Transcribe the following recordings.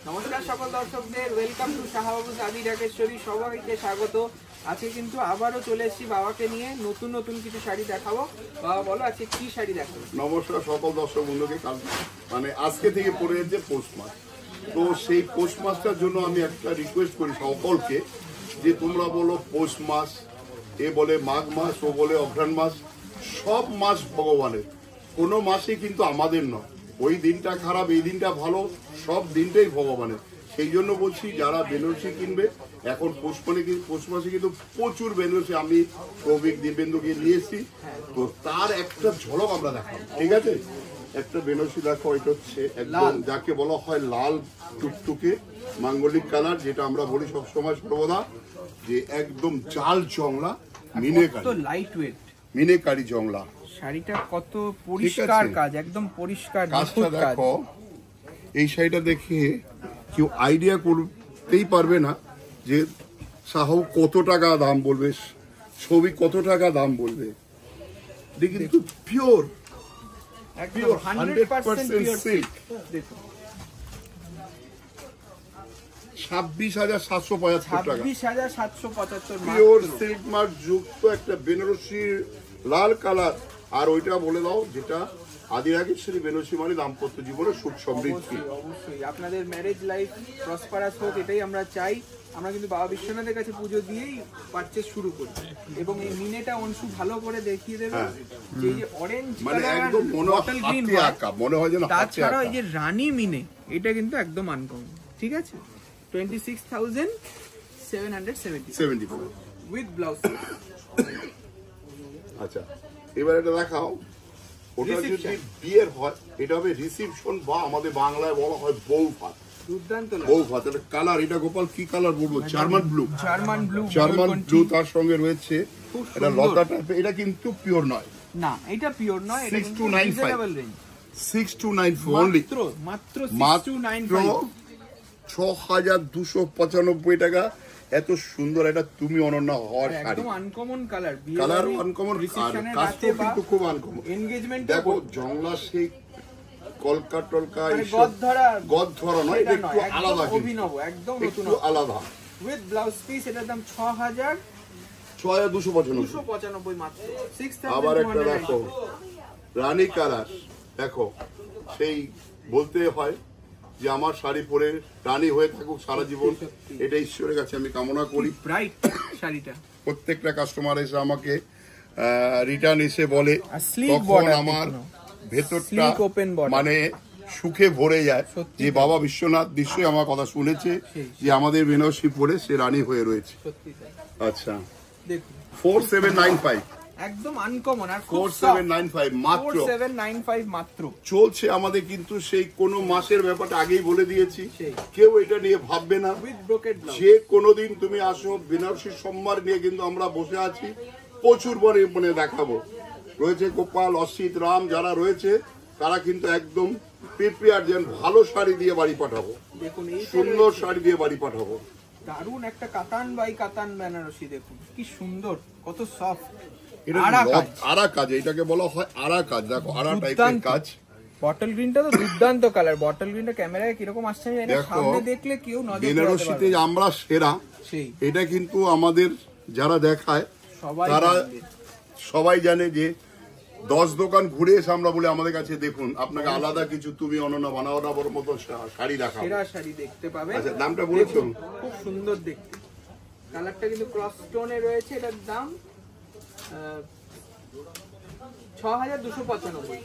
নমস্কার সকল দর্শকদের, ওয়েলকাম টু শাহবাবুস আদি ঢাকেশ্বরী। সবাইকে স্বাগত। আজকে কিন্তু আবারও চলে এসেছি বাবাকে নিয়ে, নতুন নতুন কিছু শাড়ি দেখাবো। বাবা বলো আজকে কি শাড়ি দেখাবো? নমস্কার সকল দর্শক বন্ধুকে। আজকে থেকে পড়ে যাচ্ছে পৌষ মাস। তো সেই পৌষ মাসটার জন্য আমি একটা রিকোয়েস্ট করি সকলকে, যে তোমরা বলো পৌষ মাস, এ বলে মাঘ মাস, ও বলে অঘ্রাণ মাস। সব মাস ভগবানের, কোনো মাসই কিন্তু আমাদের নয়। ওই দিনটা খারাপ, এই দিনটা ভালো, সব দিনটাই ভগবানের। সেই জন্য বলছি, যারা বেনারসি কিনবে এখন পৌষ মাসে কিন্তু প্রচুর বেনারসি আমি প্রবীক দিব্যেন্দুকে নিয়েছি। তো তার একটা ঝলক আমরা দেখাবো, ঠিক আছে? একটা বেনারসি দেখো, এটা হচ্ছে একদম যাকে বলা হয় লাল টুকটুকে মাঙ্গলিক কালার, যেটা আমরা বলি সবসময় সর্বদা যে একদম জাল জংলা মিনেকারি, লাইট ওয়েট মিনেকারি জংলা। শাড়িটা কত পরিষ্কার কাজ, একদম পরিষ্কার কাজটা দেখো। এই শাড়িটা দেখে কেউ আইডিয়া করতেই পারবে না যে সাহু কত টাকা দাম বলবে, ছবি কত টাকা দাম বলবে। কিন্তু পিওর, একদম 100% সিল্ক। 26,775 টাকা, 26,775 পিওর সিল্ক মার্ক যুক্ত একটা বেনারসি লাল কালার। আর ওইটা বলে দাও, যেটা আদি ঢাকেশ্বরী বেনারসি মানে দাম্পত্য জীবনে সুখ সমৃদ্ধি। অবশ্যই আপনাদের ম্যারেজ লাইফ প্রসপারাস হোক, এটাই আমরা চাই। আমরা কিন্তু বাবা বিশ্বনাথের কাছে পুজো দিয়েই পারচেজ শুরু করি। এবং এই মিনেটা অংশু ভালো করে দেখিয়ে দেবে, যে এই যে অরেঞ্জ মানে কালার একদম বটল গ্রিন আঁকা মনে হয় যেন। তাছাড়া এই যে রানী মিনে, এটা কিন্তু একদম আনকমন, ঠিক আছে? 26,775 উইথ ব্লাউজ। আচ্ছা, এবার এটা দেখাও। ওটা যদি বিয়ের হয়, এটা হবে রিসিপশন, বা আমাদের বাংলায় বলা হয় বউ ভাত। দুর্দান্ত বউ ভাত। এটা কালার, এটা গোপাল কি কালার বলবো? German blue. জার্মান ব্লু তার সঙ্গে রয়েছে এটা লতা টাইপের। এটা কিন্তু পিওর নয়, না এটা পিওর নয়। এটা 6295 6295 অনলি, মাত্র 6295, 6295 টাকা। এত সুন্দর এটা তুমি অনন্যা হওয়ার শাড়ি, একদম আনকমন কালার। কালার আনকমন, কাজটা কিন্তু খুব আনকমন। এনগেজমেন্ট দেখো জংলা সেই কলকা টলকা গদ ধরা নয়, এটা একটু আলাদা, অভিনব, একদম নতুন, আলাদা। With blouse piece. এটার দাম 6,295 মাত্র। আবার একটা দেখো রানী কালার। দেখো সেই বলতে হয় যে আমার শাড়ি পরে রানী হয়ে থাকুক সারা জীবন, এটা ঈশ্বরের কাছে আমি কামনা করি। ব্রাইট শাড়িটা প্রত্যেকটা কাস্টমার এসে আমাকে রিটার্ন এসে বলে, তখন আমার ভেতরটা মানে সুখে ভরে যায় যে বাবা বিশ্বনাথ নিশ্চয়ই আমার কথা শুনেছে, যে আমাদের বেনারসি পরে সে রানী হয়ে রয়েছে। আচ্ছা, দেখুন 4795 একদম আনকমন। আর 4795 মাত্র, 4795 মাত্র চলছে আমাদের। কিন্তু সেই কোনো মাসের ব্যাপারটা আগেই বলে দিয়েছি, কেউ এটা নিয়ে ভাববে না। যে কোনোদিন তুমি আসো, বেনারসি সম্মান নিয়ে কিন্তু আমরা বসে আছি, প্রচুর পরিমাণে দেখাবো। রয়েছে গোপাল, অসিত, রাম, যারা রয়েছে তারা কিন্তু একদম প্রিপেয়ার, যেন ভালো শাড়ি দিয়ে বাড়ি পাঠাবো, দেখুন সুন্দর শাড়ি দিয়ে বাড়ি পাঠাবো। দারুন একটা কাতান বাই কাতান বেনারসি, দেখুন কি সুন্দর, কত সফট। এটা আরা কাজ, এটাকে বলা হয় আরা কাজ। দেখো আরা টাইপের কাজ। বটল গ্রিনটা তো দুর্দান্ত কালার। বটল গ্রিনটা ক্যামেরায় কিরকম আসছে আমি জানি না, সামনে দেখলে কেউ নজর বেনারসিতে আমরা সেরা। এটা কিন্তু আমাদের যারা দেখায় তারা সবাই জানে যে 10 দোকান ঘুরে এসে আমরা বলে আমাদের কাছে দেখুন, আপনাকে আলাদা কিছু তুমি অনন্য বানাবার মতো শাড়ি দেখাবো, সেরা শাড়ি দেখতে পাবে। আচ্ছা, দামটা বলেছো? খুব সুন্দর দেখতে, কালারটা কিন্তু ক্রস স্টোনে রয়েছে। এটার দাম 6,295।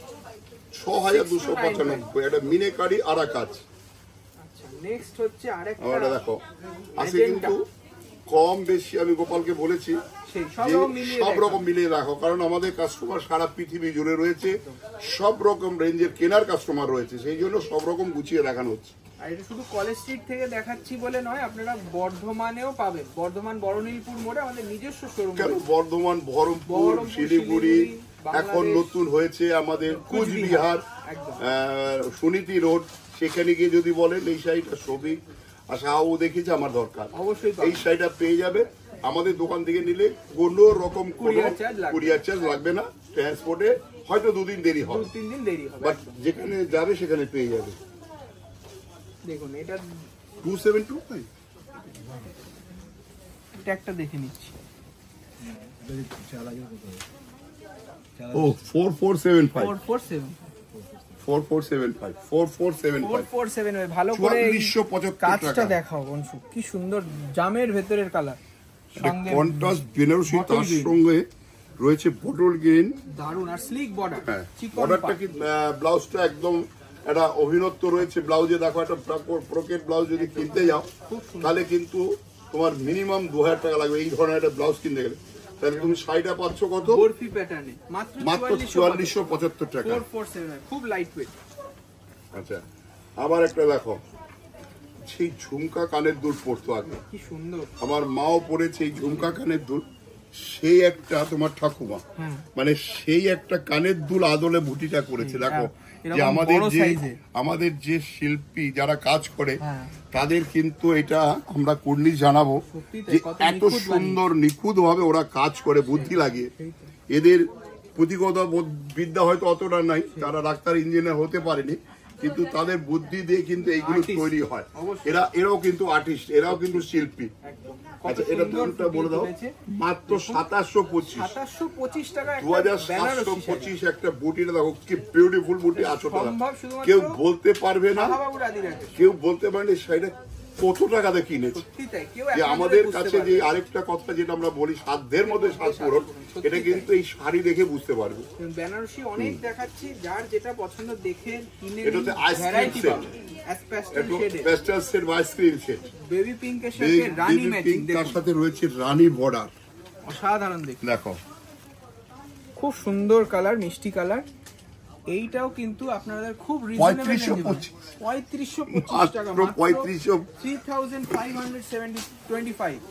6,295 এটা মিনেকারি আরা কাজ। আচ্ছা, নেক্সট হচ্ছে আরেকটা দেখো আছে, কিন্তু কম বেশি আমি গোপালকে বলেছি সব রকম মিলিয়ে রাখো, কারণ আমাদের কাস্টমার সারা পৃথিবী জুড়ে রয়েছে, সব রকম রেঞ্জের কেনার কাস্টমার রয়েছে, সেই জন্য সব রকম গুছিয়ে দেখানো হচ্ছে। আর এটা শুধু কলেজ স্ট্রিট থেকে দেখাচ্ছি বলে নয়, আপনারা বর্ধমানেও পাবেন। বর্ধমান বড়নীলপুর মোড়ে আমাদের নিজস্ব শোরুম। কেন বর্ধমান, বহরমপুর, শিলিগুড়ি, এখন নতুন হয়েছে আমাদের কুচবিহার, সুনীতি রোড, সেখানে গিয়ে যদি বলেন এই শাড়িটা ছবি আচ্ছা ও দেখেছে আমার দরকার, অবশ্যই এই শাড়িটা পেয়ে যাবে। আমাদের দোকান থেকে নিলে কোনো রকম কুরিয়ার চার্জ লাগবে না, ট্রান্সপোর্টে হয়তো 2 দিন দেরি হবে, 2-3 দিন দেরি হবে, বাট যেখানে যাবে সেখানে পেয়ে যাবে। দেখুন এটা 272 তাই ট্যাগটা দেখে নিচ্ছি। ও 4475 447 4475 4475 447 ভালো করে এই 4475 কাজটা টাকা। দেখাও বংশু, কি সুন্দর জামের ভেতরের কালার, সঙ্গে কন্ট্রাস্ট বেনারসি bottle তার green। সঙ্গে রয়েছে বটল গ্রিন। দারুন, আর স্লিক বর্ডার, হ্যাঁ চিকন বর্ডারটা কি ব্লাউজটা একদম একটা অভিনত্ব রয়েছে ব্লাউজে। দেখো একটা ব্রোকেট ব্লাউজ যদি কিনতে যাও তাহলে কিন্তু তোমার মিনিমাম 2000 টাকা লাগবে এই ধরনের একটা ব্লাউজ কিনতে গেলে। তাহলে তুমি শাড়িটা পাচ্ছ কত? বরফি প্যাটার্নে মাত্র মাত্র 4475 টাকা। 447, খুব লাইট ওয়েট। আচ্ছা আবার একটা দেখো, সেই ঝুমকা কানের দুল পরতো আগে, কি সুন্দর। আমার মাও পরেছে এই ঝুমকা কানের দুল। সেই একটা তোমার ঠাকুমা হ্যাঁ। মানে সেই একটা কানের দুল আদলে বুটিটা করেছে। দেখো এরকম যে বড় size-এ। আমাদের যে শিল্পী যারা কাজ করে হ্যাঁ। তাদের কিন্তু এটা আমরা কুর্নিশ জানাবো সত্যি তাই, যে কত এত নিখুঁত সুন্দর নিখুঁত ভাবে ওরা কাজ করে বুদ্ধি লাগিয়ে। এদের পুঁথিগত বিদ্যা হয়তো অতটা নাই, তারা ডাক্তার ইঞ্জিনিয়ার হতে পারেনি, কিন্তু তাদের বুদ্ধি দিয়ে কিন্তু এইগুলো Artist, তৈরি হয়। অবশ্যই। এরাও কিন্তু আর্টিস্ট, এরাও কিন্তু শিল্পী। একদম। আচ্ছা কত এটা সুন্দর দামটা বলে দাও। ফুটিয়ে তুলেছে। মাত্র 2725 2725 টাকা একটা বেনারসি শাড়ি। 2725 একটা বুটিটা দেখো কি বিউটিফুল বুটি আছোটা। সম্ভব শুধুমাত্র কেউ বলতে পারবে না, শাহবাবুর আদিরাকে। কেউ বলতে পারবে না শাড়িটা কত টাকাতে কিনেছে। সত্যি তাই, কেউ যে এখন আমাদের বুঝতে কাছে পারবে যে না। আরেকটা কথা যেটা আমরা বলি সাধ্যের মধ্যে সাজ পূরণ, এটা কিন্তু এই শাড়ি দেখে বুঝতে পারবে। বেনারসি অনেক দেখাচ্ছি, যার যেটা পছন্দ দেখে কিনে এটা হচ্ছে ice cream ভ্যারাইটি set। পাবে। অ্যাজ প্যাস্টেল একটু শেডে পেস্টাল সেট বা আইসক্রিম সেট, বেবি পিঙ্কের সাথে রানী ম্যাচিং, তার দেখুন সাথে রয়েছে রানী বর্ডার। অসাধারণ দেখুন, দেখো খুব সুন্দর কালার, মিষ্টি কালার। এইটাও কিন্তু আপনাদের খুব রিজনেবল 3525 টাকা, মাত্র 3500। 3525।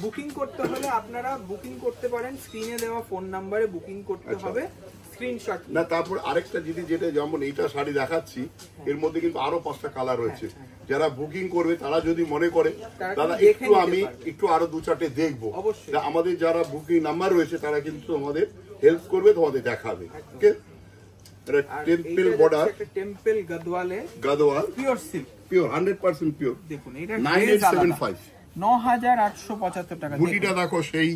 বুকিং করতে হলে আপনারা বুকিং করতে পারেন, স্ক্রিনে দেওয়া ফোন নাম্বারে বুকিং করতে হবে, স্ক্রিনশট। না তারপর আরেকটা জিনিস যেটা যেমন এইটা শাড়ি দেখাচ্ছি, এর মধ্যে কিন্তু আরো 5টা কালার রয়েছে। যারা বুকিং করবে তারা যদি মনে করে দাদা দেখে একটু নিতে আমি পারবে। একটু আরো 2-4টে দেখবো, অবশ্যই। তা আমাদের যারা বুকিং নাম্বার রয়েছে তারা কিন্তু আমাদের হেল্প করবে, তোমাদের দেখাবে। ওকে এটা আর টেম্পল এইটা বর্ডার যাচ্ছে একটা টেম্পল গদওয়ালে Gadwal pure silk. Pure 100% pure. দেখুন এটা 9875 9875 টাকা। বুটিটা দেখো সেই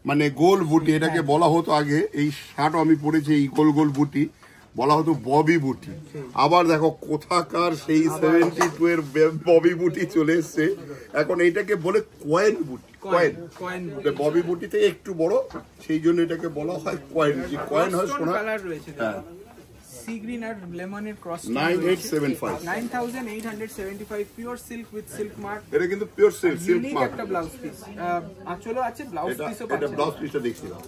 মানে গোল বুটি, এটাকে বলা হতো আগে, এই শার্ট আমি পরেছি এই গোল গোল বুটি বলা হতো ববি বুটি। আবার দেখো কোথাকার সেই 72 এর ববি বুটি চলে এসছে, এখন এইটাকে বলে কয়েন বুটি। কয়েন কয়েন ববি বুটি থেকে একটু বড়, সেই জন্য এটাকে বলা হয় কয়েন। যে কয়েন হয় সোনা। কালার রয়েছে, হ্যাঁ সি গ্রিন আর লেমনের cross. 9875 9875 pure silk with silk mark. এটা কিন্তু পিওর সিল্ক ইউনিক মার্ক। একটা ব্লাউজ পিস, আঁচলও আছে, ব্লাউজ এটা পিসও এটা পাচ্ছেন। ব্লাউজ পিসটা দেখছিলাম।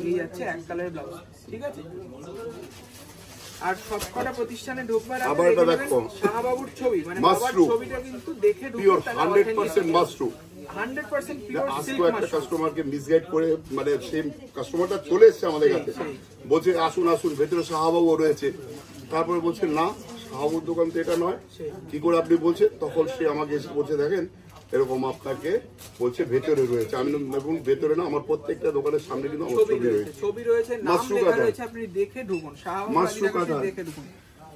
এই যাচ্ছে এক কালারের ব্লাউজ, ঠিক আছে। আর সবকটা প্রতিষ্ঠানে ঢোকবার আগে আবার এটা দেখে নেবেন দেখো। শাহবাবুর ছবি, মানে বাবার মাশরুম। ছবিটা কিন্তু দেখে পিওর ঢুকবেন, 100% মাশরুম। 100% পিওর আজকে সিল্ক একটা মাশরুম। কাস্টমারকে মিসগাইড করে, মানে সেই কাস্টমারটা চলে এসেছে আমাদের কাছে, বলছে আসুন আসুন ভেতরে শাহবাবু রয়েছে। তারপরে বলছে না শাহবাবুর দোকান তো এটা নয়, কি করে আপনি বলছেন? তখন সে আমাকে এসে বলছে দেখেন এরকম আপনাকে বলছে ভেতরে রয়েছে। আমি দেখুন ভেতরে না, আমার প্রত্যেকটা দোকানের সামনে কিন্তু আমার ছবি রয়েছে। ছবি রয়েছে, নাম মাশরু লেখা কাঁথা। রয়েছে, আপনি দেখে ঢুকুন। শাহবাবু মাশরু আদিবাসী কাঁথা। দেখে ঢুকুন।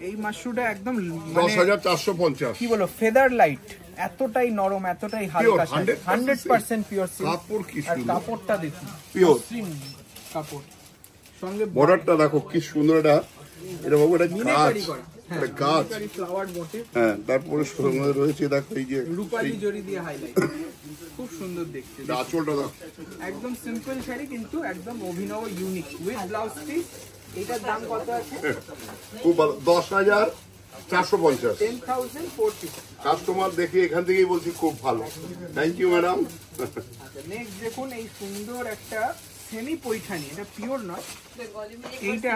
এই মাশরুটা একদম মানে 10,450। কি বলো, ফেদার লাইট, এতটাই নরম, এতটাই হালকা, 100% পিওর সিল্ক। কাপড় কি আর সুন্দর, কাপড়টা দেখুন, পিওর মসৃণ কাপড়, সঙ্গে বর্ডারটা দেখো কি সুন্দর। এটা এটা বাবু এটা গাছ, মিনাকারি করা, এটা গাছ। ফ্লাওয়ার মোটিভ, হ্যাঁ তারপরে সঙ্গে রয়েছে দেখো এই যে রূপালি জরি দিয়ে হাইলাইট, খুব সুন্দর দেখতে। এটা আঁচলটা দেখো। একদম সিম্পল শাড়ি কিন্তু একদম অভিনব, ইউনিক উইথ ব্লাউজ পিস। এটার দাম কত আছে? খুব ভালো, 10,450। 10,040। কাস্টমার দেখে এখান থেকেই বলছি খুব ভালো। Thank you madam. নেক্সট দেখুন এই সুন্দর একটা সেমি পৈঠানি, এটা পিওর নয়। এইটা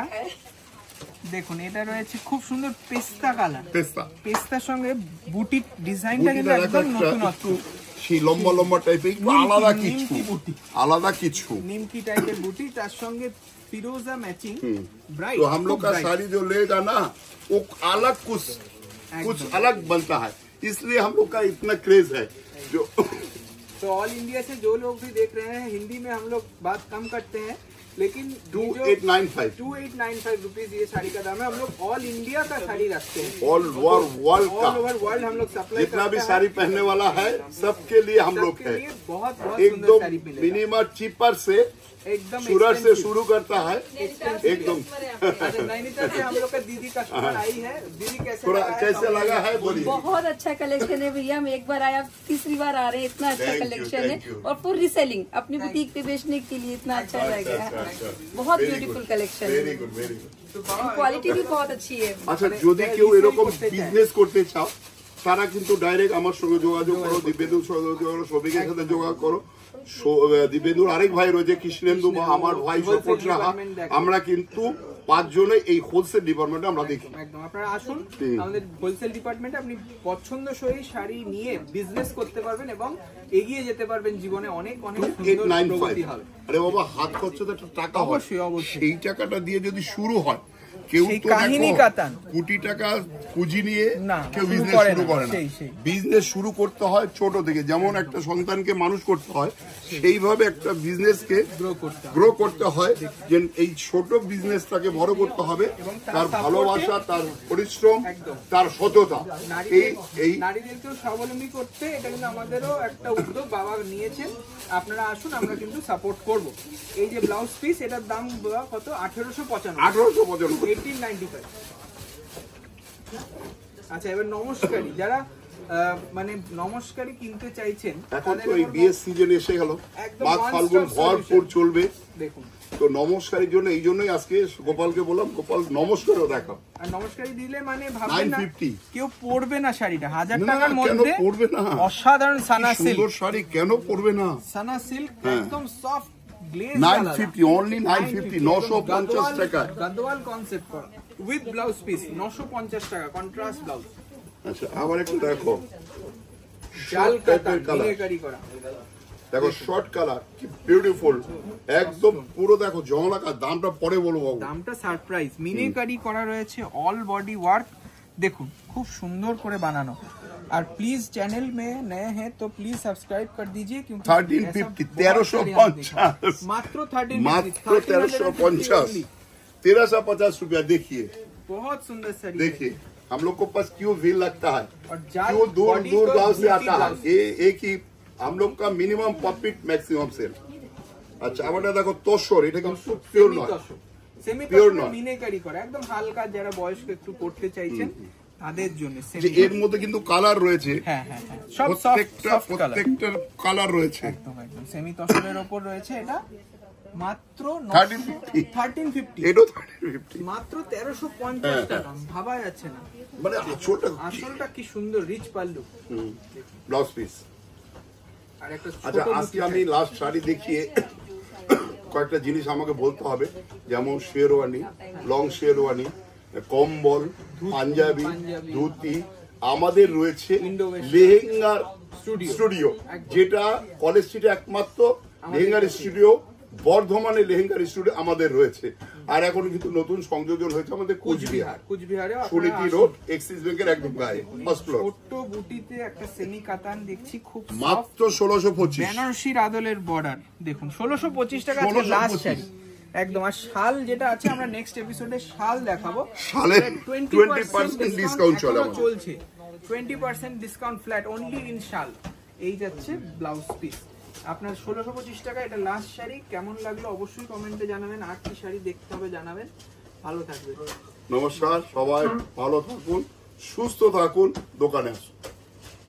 দেখুন, এটা রয়েছে খুব সুন্দর পেস্তা কালার, পেস্তা পেস্তার সঙ্গে বুটির ডিজাইনটা কিন্তু একদম নতুনত্ব, সেই লম্বা লম্বা টাইপের আলাদা কিছু, নিমকি বুটি, আলাদা কিছু। নিমকি টাইপের বুটি, তার সঙ্গে फिरोजा मैचिंग ब्राइट। तो हम लोग का साड़ी जो लेगा ना वो अलग कुछ अलग बनता है, इसलिए हम लोग का इतना क्रेज है जो। तो ऑल इंडिया से जो लोग भी देख रहे हैं, हिंदी में हम लोग बात कम करते हैं, लेकिन 2895 रुपीज ये साड़ी का दाम है। हम लोग ऑल इंडिया का साड़ी रखते हैं, ऑल ओवर वर्ल्ड का, ऑल ओवर वर्ल्ड हम लोग सप्लाई जितना भी साड़ी पहनने वाला है सबके लिए हम लोग है। बहुत बहुत एकदम सुंदर साड़ी मिलेगा, मिनिमम चीपर से एकदम सूरत से शुरू करता है एकदम। अच्छा, नैनीताल से हम लोग का दीदी कस्टमर आई है। दीदी थोड़ा कैसे लगा है बोलिए। बहुत अच्छा कलेक्शन है भैया, हम एक बार आए, आप तीसरी बार आ रहे हैं। इतना अच्छा Thank you, कलेक्शन thank है you. और फुल रीसेलिंग अपनी बुटीक पे बेचने के लिए इतना अच्छा लग रहा है। बहुत ब्यूटीफुल कलेक्शन वेरी है, गुड वेरी गुड। क्वालिटी भी बहुत अच्छी है। আচ্ছা, যদি কেউ এরকম বিজনেস করতে চাও তারা কিন্তু ডাইরেক্ট আমার সঙ্গে যোগাযোগ করো, দিব্যেন্দুর সঙ্গে যোগাযোগ করো, সবিকের সাথে যোগাযোগ করো। দিব্যেন্দুর আরেক ভাই রয়েছে কৃষ্ণেন্দু, বা আমার ভাই সপোর্ট রাহা, আমরা কিন্তু 5 জনে এই হোলসেল ডিপার্টমেন্টে আমরা দেখি। একদম আপনারা আসুন আমাদের হোলসেল ডিপার্টমেন্টে, আপনি পছন্দসই শাড়ি নিয়ে বিজনেস করতে পারবেন এবং এগিয়ে যেতে পারবেন জীবনে, অনেক অনেক সুন্দর প্রগতি 895 হবে। আরে বাবা, হাত খরচা তো একটা টাকা হয়, অবশ্যই, অবশ্যই। সেই টাকাটা দিয়ে যদি শুরু হয়, কেউ সেই তো কাহিনী দেখো কাতান। কোটি টাকা পুঁজি নিয়ে না, কেউ শুরু বিজনেস করে শুরু না, করে না। সেই। বিজনেস শুরু করতে হয় ছোট থেকে, যেমন একটা সন্তানকে মানুষ করতে হয় সেইভাবে একটা বিজনেসকে গ্রো করতে হয়। যে এই ছোট বিজনেসটাকে বড় করতে হবে, তার ভালোবাসা, তার পরিশ্রম, তার সততা, এই নারীদেরকেও স্বাবলম্বী করতে এটা কিন্তু আমাদেরও একটা উদ্যোগ বাবা নিয়েছেন। আপনারা আসুন, আমরা কিন্তু সাপোর্ট করব। এই যে ব্লাউজ পিস, এটার দাম কত? 1895। 1895। আচ্ছা, এবার নমস্কারী, যারা মানে নমস্কারী কিনতে চাইছেন, এখন তো এই বিয়ের সিজন এসে গেল, মাঘ ফাল্গুন ভরপুর চলবে। দেখুন, তো নমস্কারের জন্য এই জন্যই আজকে গোপালকে বললাম, গোপাল নমস্কারও দেখাও। আর নমস্কারী দিলে মানে ভাববেন না 950 কেউ পরবে না শাড়িটা, 1000 না, টাকার কেন মধ্যে পরবে না? অসাধারণ সানা কি সুন্দর সিল্ক, শাড়ি, কেন পরবে না? সানা সিল্ক একদম সফট গ্লেজ, 950 অনলি 950 950 টাকা। গাদওয়াল কনসেপ্ট করা উইথ ব্লাউজ পিস 950 টাকা, কন্ট্রাস্ট ব্লাউজ। আচ্ছা, আবার একটু দেখো জাল কাতান কালার, মিনাকারি করা, দেখো শর্ট কালার, কি বিউটিফুল, একদম পুরো দেখো জমলাকা। দামটা পরে বলবো বাবু। দামটা সারপ্রাইজ। মিনাকারি করা রয়েছে, অল বডি ওয়ার্ক, দেখুন খুব সুন্দর করে বানানো। और प्लीज चैनल में नए हैं तो प्लीज सब्सक्राइब कर दीजिए, क्योंकि 1350 1350 मात्र 1350 मात्र 1350 1350 रुपया। देखिए बहुत सुंदर साड़ी देखिए, हम लोग को पास क्यों भीड़ लगता है, और जाल क्यों दूर body दूर का गांव से booty आता है, blouse। ये एक ही हम लोग का मिनिमम प्रॉफिट मैक्सिमम सेल। अच्छा, আমাদের দেখো তোষর, এটা কিন্তু পিওর নয়, সেমি Pure তসর নয়। মিনাকারি করা, একদম হালকা, যারা বয়স্ক একটু পড়তে চাইছেন তাদের জন্য যে এর মধ্যে কিন্তু কালার রয়েছে, হ্যাঁ হ্যাঁ হ্যাঁ, সব প্রত্যেকটা কালার রয়েছে। একদম একদম সেমি তসরের উপর রয়েছে। এটা মাত্র 1350 এটাও 1350 মাত্র 1350 টাকা, ভাবা যাচ্ছে না। মানে আসলটা কি সুন্দর, রিচ পাল্লু, ব্লাউজ পিস। আর একটা আচ্ছা, ছোট আজকে আমি লাস্ট শাড়ি দেখিয়ে কয়েকটা জিনিস আমাকে বলতে হবে, যেমন শেরওয়ানি, লং শেরওয়ানি, কম্বল, পাঞ্জাবি, ধুতি, আমাদের রয়েছে লেহেঙ্গার স্টুডিও, যেটা কলেজ স্ট্রিটে একমাত্র লেহেঙ্গার স্টুডিও, বর্ধমানে লেহেঙ্গার স্টুডিও আমাদের রয়েছে। আর এখন কিন্তু নতুন সংযোজন হয়েছে আমাদের কুচবিহারে সুনীতি রোড, এক্সিস ব্যাংকের একদম গায়ে, ফার্স্ট ফ্লোর। ছোট্ট বুটিতে একটা সেমি কাতান দেখছি, খুব মাত্র 1625। বেনারসির আদলের বর্ডার, দেখুন 1625 টাকা 1625 লাস্ট শাড়ি একদম। আর শাল যেটা আছে, আমরা নেক্সট এপিসোডে শাল দেখাবো, শালে 20% ডিসকাউন্ট চলছে, 20% ডিসকাউন্ট ফ্ল্যাট অনলি ইন শাল। এই যাচ্ছে ব্লাউজ পিস আপনার 1625 টাকা। এটা লাস্ট শাড়ি, কেমন লাগলো অবশ্যই কমেন্টে জানাবেন। আর কি শাড়ি দেখতে হবে জানাবেন। ভালো থাকবেন। নমস্কার, সবাই ভালো থাকুন, সুস্থ থাকুন, দোকানে আসুন।